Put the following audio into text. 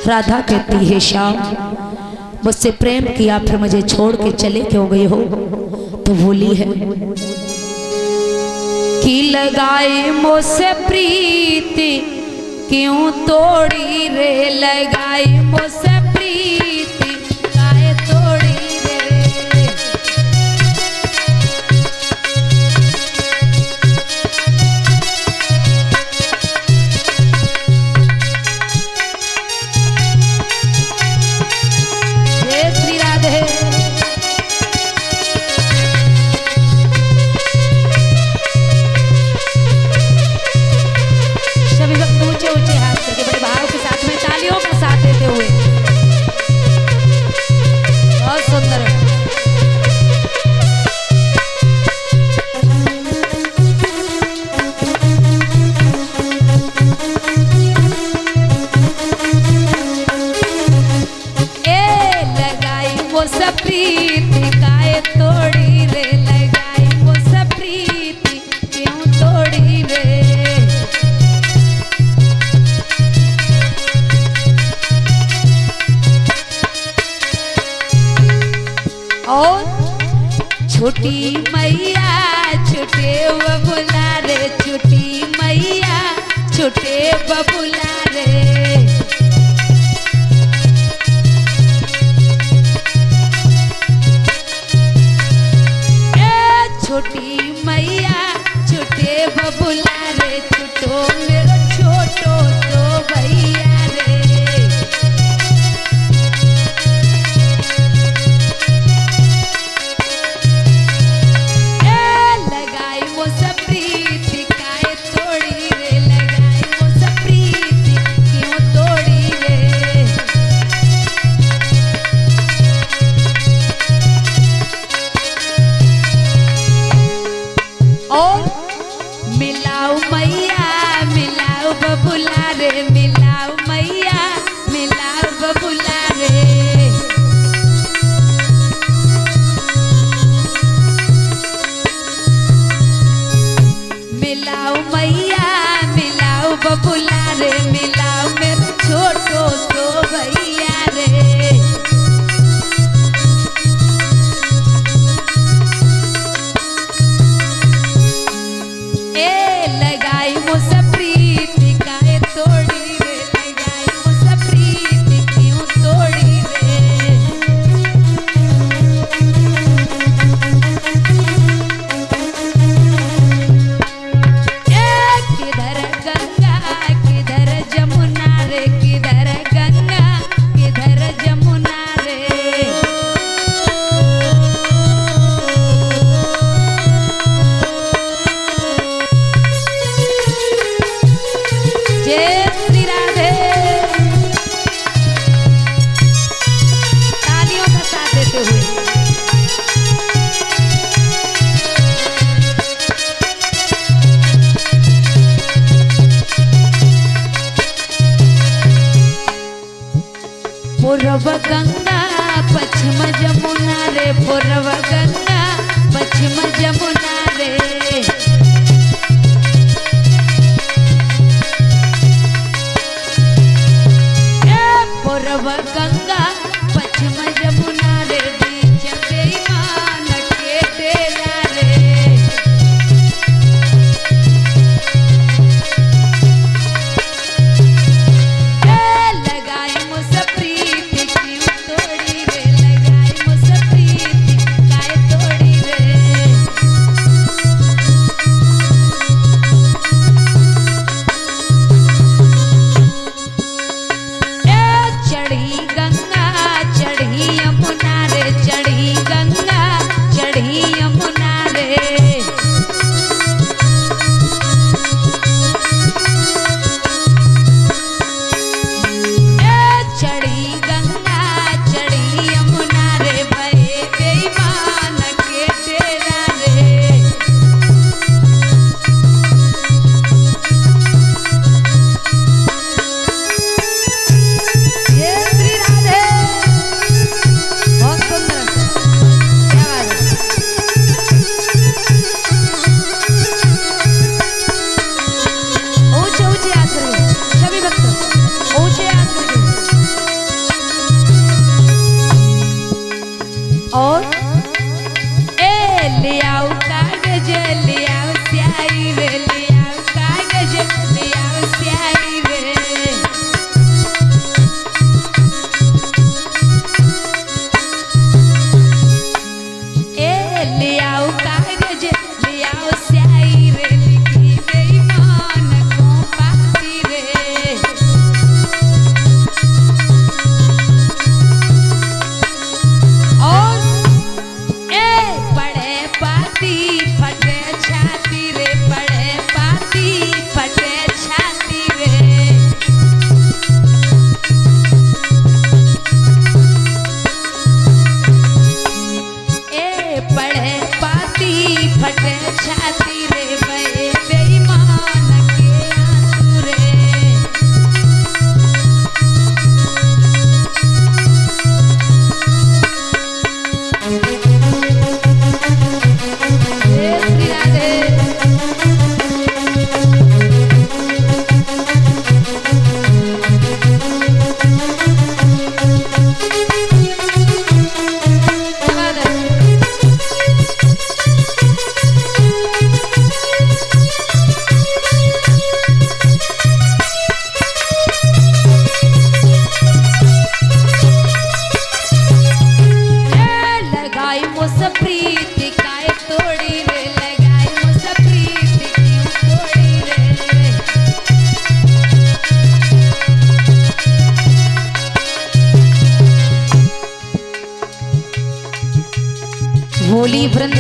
राधा कहती है श्याम मुझसे प्रेम किया फिर मुझे छोड़ के चले क्यों गए हो? तो बोली है कि लगाए मुझसे प्रीति क्यों तोड़ी रे, लगाए मुझसे प्रीति काहे तोड़ी रे। जय श्री राधे। सभी भक्त ऊंचे ऊंचे हाथ करके बड़े भाव के साथ में तालियों का साथ देते हुए बहुत सुंदर। ए लगाई वो सब प्रीति काहे तोड़ी रे, लगाई वो सब प्रीति क्यों तोड़ी रे। और छोटी मैया छोटे बबुला रे, छोटी मैया छोटे बबुला रे। छोटी मैया छोटे बबुला रे, छोटो मेरो छोटो तो भैया रे। लगाई वो सब प्रीति काहे तोड़ी रे, लगाई वो सब प्रीति क्यों तोड़ी रे। और मिलाओ मैया मिलाओ बबुला रे, मिलाओ मैया मिलाओ बबुला रे। मिलाओ मैया मिलाओ बबुला रे, मिलाओ मेरे छोटो तो भैया रे। लगाई वो सब प्रीति काहे तोड़ी रे, लगाई वो सब प्रीति क्यों तोड़ी रे। किधर गंगा किधर जमुना रे, किधर गंगा किधर जमुना रे। जय श्री राधे। तालियों का साथ देते हुए पूर्व गंगा पश्चिम जमुना रे, पूर्व गंगा पश्चिम जमुना रे। पूर्व गंगा पश्चिम जमुना रे, बीच बेईमान के डेरा रे। लगाई मुझसे प्रीति क्यों तोड़ी रे, लगाई मुझसे प्रीति काहे तोड़ी रे। चढ़ी गंगा वृंदा